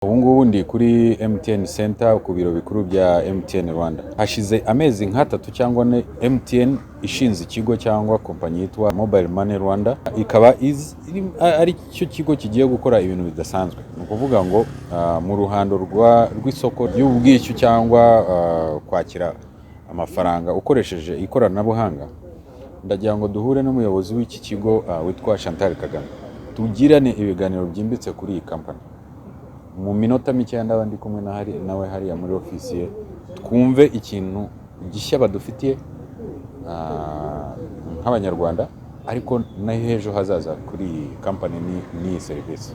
Ubu ngubu ndi kuri MTN Center ku biro bikuru bya MTN Rwanda. Hashize amezi nk'atatu cyangwa ne MTN ishinze ikigo cyangwa kompanyi yitwa Mobile Money Rwanda, ikaba ari cyo kigo kigiye gukora ibintu bidasanzwe. Ni ukuvuga ngo mu ruhando rw'isoko ry'ubwishyu cyangwa kwakira amafaranga ukoresheje ikoranabuhanga, ndagira ngo duhure n'umuyobozi w'iki kigo witwa Chantal Kagame, tugirane ibiganiro byimbitse kuri iyi company. Mu minota mike ndaba ndi kumwe nawe hariya muri ofisi ye, twumve ikintu gishya badufitiye nk'abanyarwanda, ariko na hejo hazaza kuri iyi company ni service.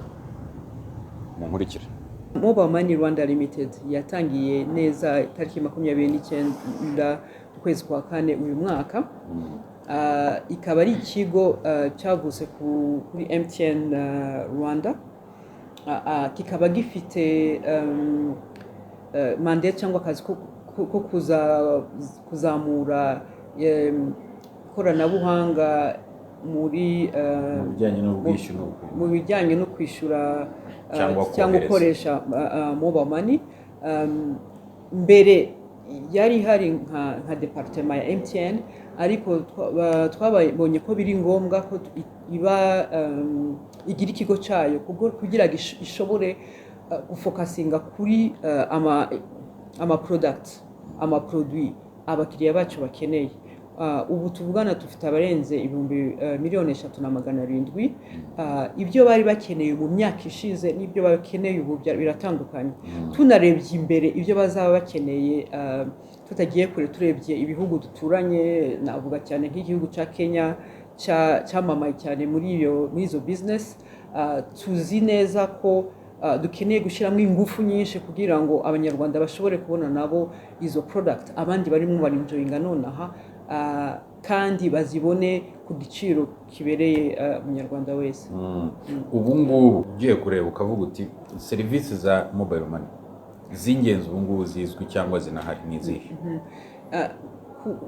Munkurikire. Mobile Money Rwanda Limited yatangiye neza tariki 29 ukwezi kwa kane uyu mwaka. Ikaba ari ikigo cyaguse kuri MTN Rwanda. Kikaba gifite mandate cyangwa akazi ko kuzamura ikoranabuhanga mu bijyanye no kwishyura cyangwa gukoresha mobile money. Mbere yari hari nka departement ya MTN, ariko twabonye ko biri ngombwa ko igira ikigo cyayo kugira ishobore gufokasinga kuri ama products, ama produits abakiriya bacu bakeneye. Ubu tuvugana dufite abarenze 3,700,000. Ibyo bari bakeneye mu myaka ishize n'ibyo bakeneye ubu biratandukanye. Tunarebye imbere ibyo bazaba bakeneye, tutagiye kure turebye ibihugu duturanye, navuga cyane nk'igihugu cya Kenya cyamamaye cyane muri izo business. Tuzi neza ko dukeneye gushyiramo ingufu nyinshi kugira ngo abanyarwanda bashobore kubona nabo izo product abandi barimo barinjoyinga nonaha, kandi bazibone ku giciro kibereye umunyarwanda wese. Ubu ngubu ugiye kureba ukavuga uti serivisi za mobile money z'ingenzi ubu ngubu zizwi cyangwa zinahari n'izihe?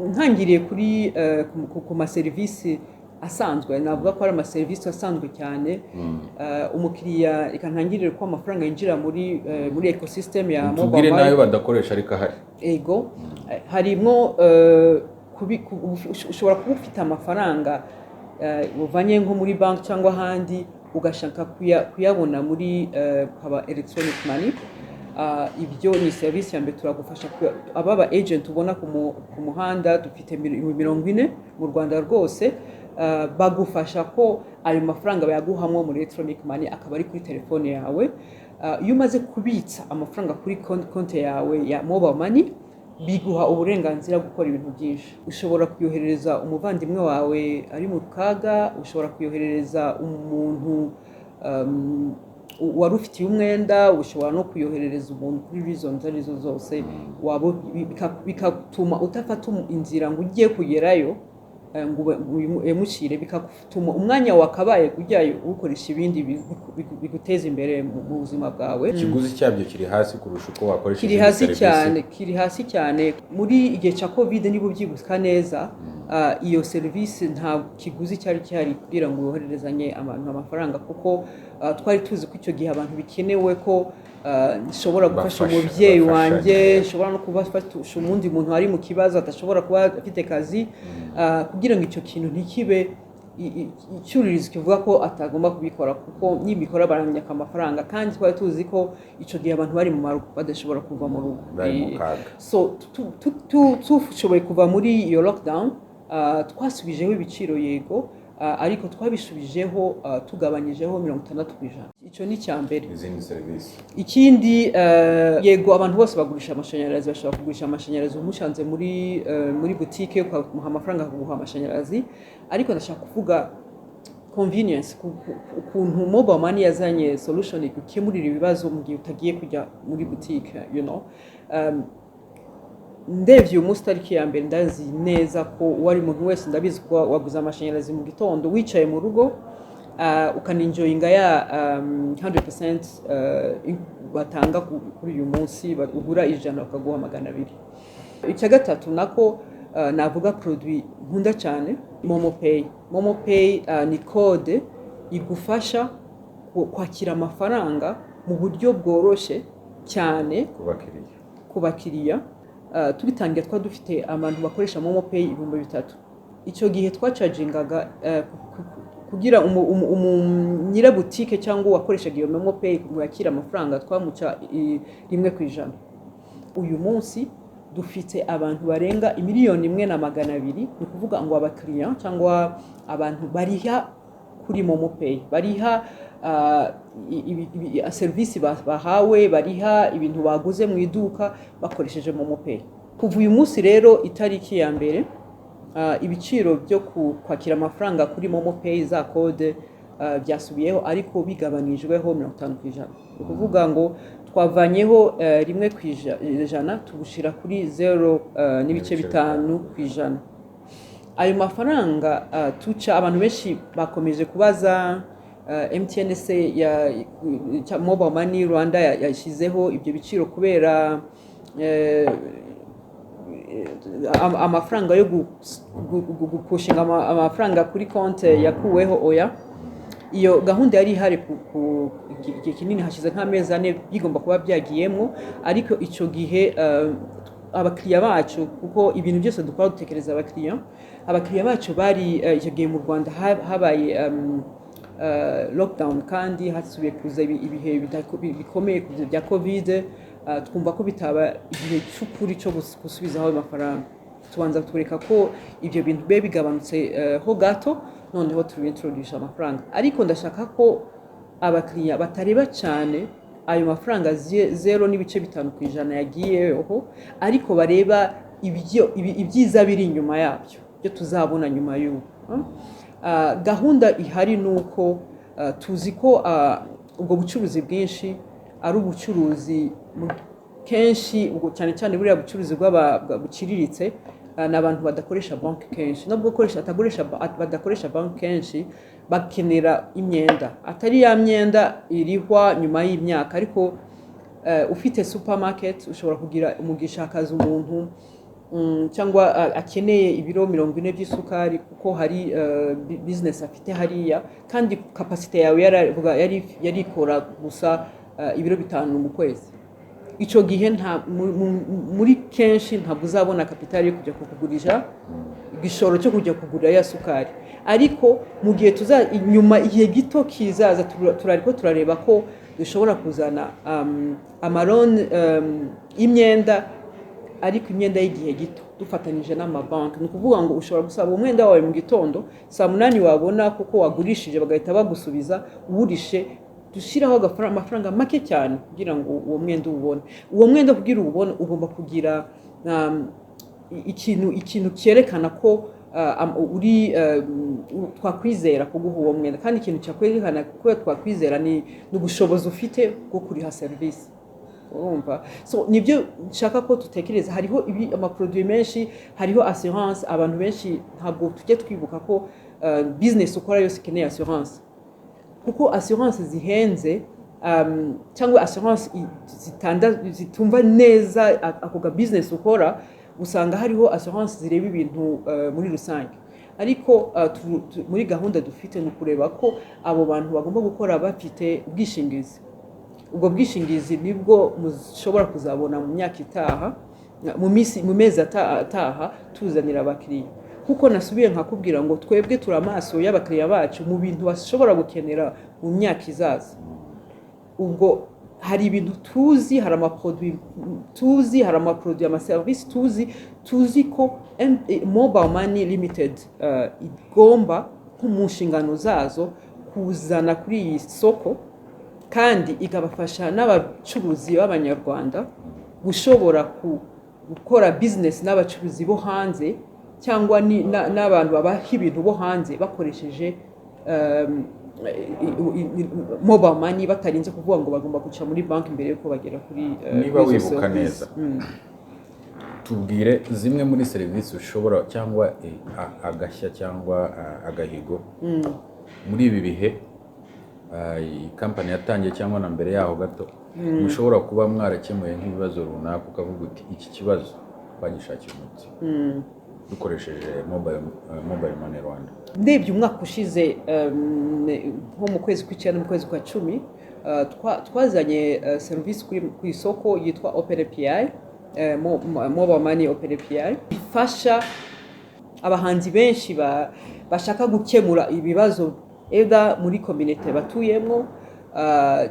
Ntangiriye kuri ku maserivisi asanzwe, navuga ko ari amaserivisi asanzwe cyane. Umukiriya ikantangirira ko amafaranga yinjira muri ecosystem ya mobile money. Nayo badakoresha ariko ahari. Ego harimo ushobora kuba ufite amafaranga uvanye nko muri bank cyangwa ahandi, ugashaka kuyabona muri haba electronic money. Ibyo ni service ya mbere turagufasha. Ababa agent ubona ku muhanda dufite 40 mu Rwanda rwose, bagufasha ko ayo mafaranga bayaguhamwe muri electronic money akaba ari kuri telefone yawe. Iyo umaze kubitsa amafaranga kuri konti yawe ya mobile money, biguha uburenganzira gukora ibintu byinshi. Ushobora kuyoherereza umuvandimwe wawe ari mu kaga, ushobora kuyoherereza umuntu wari ufitiye umwenda, ushobora no kuyoherereza umuntu kuri reasons arizo zose, bikatuma utafata inzira ngo ugiye kugerayo ngo emushire, bikatuma umwanya wakabaye kujyayo ukoresha ibindi biguteza imbere mu buzima bwawe. Ikiguzi cyabyo kiri hasi kurusha uko wakoresha kiri hasi cyane. Muri igihe cya covid nibo byibuka neza, iyo service nta kiguzi cyari cyari kugira ngo yohererezanye abantu amafaranga, kuko twari tuzi ko icyo gihe abantu bikenewe ko nshobora gufasha umubyeyi wanjye, nshobora no kubafasha umundi muntu ari mu kibazo atashobora kuba afite kazi, kugira ngo icyo kintu ntikibe icyuririzo kivuga ko atagomba kubikora, kuko nibikora baranyaka amafaranga. Kandi twari tuzi ko icyo gihe abantu bari mu marugo badashobora kuva mu rugo. So tushoboye kuva muri iyo lockdown, twasubijeho ibiciro yego, ariko twabisubijeho tugabanyijeho 60%. Icyo ni cyambere. Izindi service. Ikindi yego abantu bose bagurisha amashanyarazi, bashaka kugurisha amashanyarazi umushanze muri boutique ukamuha amafaranga kuguha amashanyarazi, ariko ndashaka kuvuga convenience, ukuntu mobile money yazanye solution ikemurira ibibazo mu gihe utagiye kujya muri boutique, you know. Ndevye umunsi tariki ya mbere ndazi neza ko wari umuntu wese ndabizi ko waguza amashanyarazi mu gitondo wicaye mu rugo, ukaninjoyinga ya 100% batanga kuri uyu munsi, ugura 100 bakaguha 200. Icya gatatu nako navuga produit nkunda cyane, MoMo Pay. MoMo Pay ni code igufasha kwakira amafaranga mu buryo bworoshye cyane ku bakiriya. Tubitangira twa dufite abantu bakoresha MoMo Pay 3,000. Icyo gihe twacagingaga kugira nyirabutike cyangwa uwakoreshaga iyo MoMo Pay yakira amafaranga twamuca 1%. Uyu munsi dufite abantu barenga 1,200,000, ni ukuvuga ngo abakiriya cyangwa abantu bariha kuri MoMo Pay, bariha serivisi bahawe, bariha ibintu baguze mu iduka bakoresheje MoMo Pay. Kuva uyu munsi rero itariki ya mbere, ibiciro byo kwakira amafaranga kuri MoMo Pay za kode byasubiyeho, ariko bigabanijweho 50%. Ni ukuvuga ngo twavanyeho 1% tugushyira kuri 0.5%. Ayo mafaranga tuca, abantu benshi bakomeje kubaza MTN ya Mobile Money Rwanda yashyizeho ibyo biciro kubera amafaranga yo gupushinga amafaranga kuri konti yakuweho. Oya, iyo gahunda yari ihari ku igihe kinini, hashize nk'amezi 4 bigomba kuba byagiyemo, ariko icyo gihe abakiriya bacu, kuko ibintu byose dukora dutekereza abakiriya bacu bari icyo gihe mu Rwanda habaye lockdown, kandi hasubiye kuza ibihe bikomeye bya covid. Twumva ko bitaba igihe cy'ukuri cyo gusubizaho amafaranga. Tubanza tureka ko ibyo bintu be bigabanutse ho gato, noneho turintroduce amafaranga. Ariko ndashaka ko abakiriya batareba cyane ayo mafaranga 0.5% yagiyeho, ariko bareba ibyiza biri inyuma yabyo, byo tuzabona nyuma y'uko gahunda ihari. Nuko tuzi ko ubwo bucuruzi bwinshi ari ubucuruzi kenshi, ubwo cyane cyane buriya bucuruzi buciriritse, n'abantu badakoresha banki kenshi. Nubwo badakoresha banki kenshi, bakenera imyenda, atari ya myenda irihwa nyuma y'imyaka. Ariko ufite supermarket ushobora kugira umugisha akaza umuntu cyangwa akeneye ibiro 40 by'isukari, kuko hari business afite hariya, kandi capacity yawe yari ikora gusa ibiro 5 mu kwezi. Icyo gihe muri kenshi ntabwo uzabona kapitali yo kujya kukugurisha igishoro cyo kujya kugura ya sukari. Ariko mu gihe nyuma igihe gito kizaza, turareba ko dushobora kuzana amaroni imyenda, ariko imyenda y'igihe gito dufatanyije n'amabanki. Ni ukuvuga ngo ushobora gusaba umwenda wawe mu gitondo, saa 8 wabona kuko wagurishije bagahita bagusubiza uwurishe. Dushyiraho amafaranga make cyane kugira ngo uwo mwenda ubone. Uwo mwenda kugira ubone ugomba kugira ikintu cyerekana ko uri twakwizera kuguha uwo mwenda, kandi ikintu cyakwerekana ko twakwizera ni ubushobozi ufite bwo kuriha service. Urumva? So nibyo nshaka ko tutekereza. Hariho amaproduit menshi, hariho assurance. Abantu benshi ntabwo tujye twibuka ko business ukora yose ikeneye assurance, kuko assurance zihenze cyangwa assurance zitumva neza ako ga business ukora. Usanga hariho assurance zireba ibintu muri rusange, ariko muri gahunda dufite ni kureba ko abo bantu bagomba gukora bafite ubwishingizi. Ubwo bwishingizi nibwo mushobora kuzabona mu myaka itaha, mu mezi ataha tuzanira abakiriya. Kuko nasubiye nkakubwira ngo twebwe turi amaso y'abakiriya bacu mu bintu bashobora gukenera mu myaka izaza. Ubwo hari ibintu tuzi, hari amaproduit tuzi, hari amaproduit, amaservice tuzi ko Mobile Money Limited igomba mu nshingano zazo kuzana kuri iyi soko, kandi igabafasha n'abacuruzi b'Abanyarwanda gushobora gukora business n'abacuruzi bo hanze, cyangwa n'abantu babaha ibintu bo hanze bakoresheje mobile money, batarinze kuvuga ngo bagomba guca muri banki mbere yuko bagera kuri. Niba wibuka neza, tubwire zimwe muri serivisi ushobora cyangwa agashya cyangwa agahigo muri ibi bihe company yatangiye cyangwa na mbere yaho gato, mushobora kuba mwarakemuye nk'ibibazo runaka ukavuga uti iki kibazo bagishakira umuti dukoresheje mobile money Rwanda. Ndebye umwaka ushize nko mu kwezi kw'Icyenda, mu kwezi kwa 10, twazanye serivisi ku isoko yitwa OpenAPI, Mobile Money OpenAPI, ifasha abahanzi benshi bashaka gukemura ibibazo either muri community batuyemo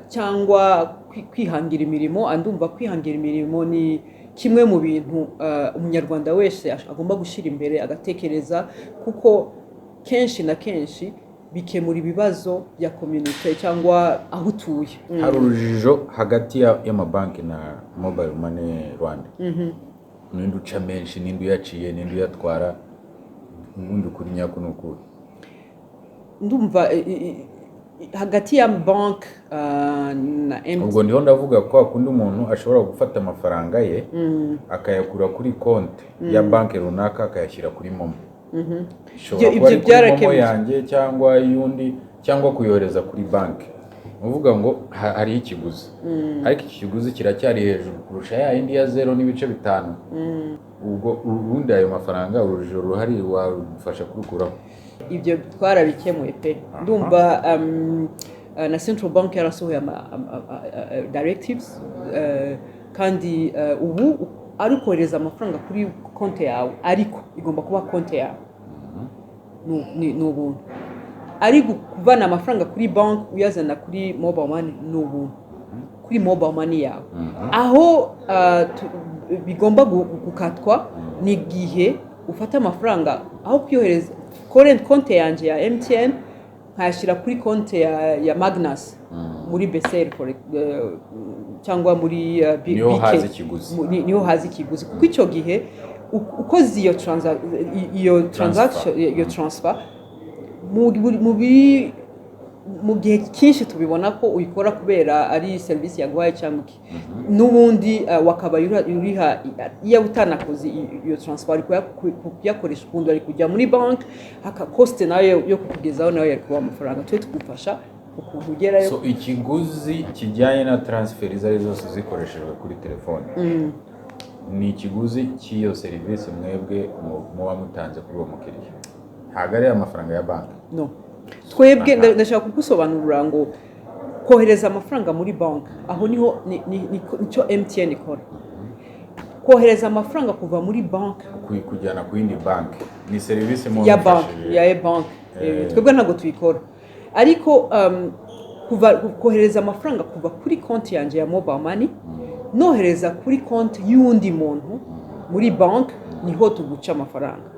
cyangwa kwihangira imirimo. Andumva kwihangira imirimo ni kimwe mu bintu umunyarwanda wese agomba gushyira imbere agatekereza, kuko kenshi na kenshi bikemura ibibazo bya community cyangwa aho utuye. Hari urujijo hagati y'amabanki na Mobile Money Rwanda. Ninde uca menshi, ninde uyaciye, ninde uyatwara, ubundi kuri nyako n'ukuri? Ndumva hagati ya bank na MTN. Ubwo ndiho ndavuga ko akundi umuntu ashobora gufata amafaranga ye akayakura kuri konti ya banki runaka akayashyira kuri MoMo. Ibyo byarakemuye yanjye cyangwa yundi cyangwa kuyohereza kuri banki. Uvuga ngo hari ikiguzi, ariko iki kiguzi kiracyari hejuru kurusha ya indi ya 0.5. Ubwo ubundi ayo mafaranga urujijo ruhari wafasha kurukuraho. Ibyo twarabikemuye pe. Ndumva na Central Bank yarasohoye directives, kandi ubu ari kohereza amafaranga kuri konti yawe, ariko igomba kuba konti yawe n'ubuntu. Ari kuvana amafaranga kuri bank uyazana kuri Mobile Money n'ubuntu, kuri Mobile Money yawe. Aho bigomba gukatwa ni igihe ufata amafaranga aho kuyohereza current konti yanjye ya MTN nkayashyira kuri konti ya Magnus muri BCR cyangwa muri BK, niho hazi ikiguzi. Kuko icyo gihe ukoze iyo transfer mu gihe cyinshi tubibona ko uyikora kubera ari serivisi yaguhaye cyangwa n'ubundi wakaba uriha iyo utanakoze iyo transfer kuyakoresha ukundi ari kujya muri bank, haka cost nayo yo kukugezaho nayo yari kuba amafaranga. Twe tugufasha ukuntu ugerayo. So ikiguzi kijyanye na transfer zari zose zikoreshejwe kuri telefone ni ikiguzi cy'iyo serivisi mwebwe muba mutanze kuri uwo mukiriya, ntabwo ari amafaranga ya banki? No, twebwe ndashaka kugusobanurira ngo kohereza amafaranga muri bank aho niho nicyo MTN ikora. Kohereza amafaranga kuva muri bank kujyana ku yindi bank ni serivisi mu ya bank twebwe ntabwo tuyikora. Ariko kohereza amafaranga kuva kuri konti yanjye ya Mobile Money nohereza kuri konti y'undi muntu muri bank, niho tuguca amafaranga.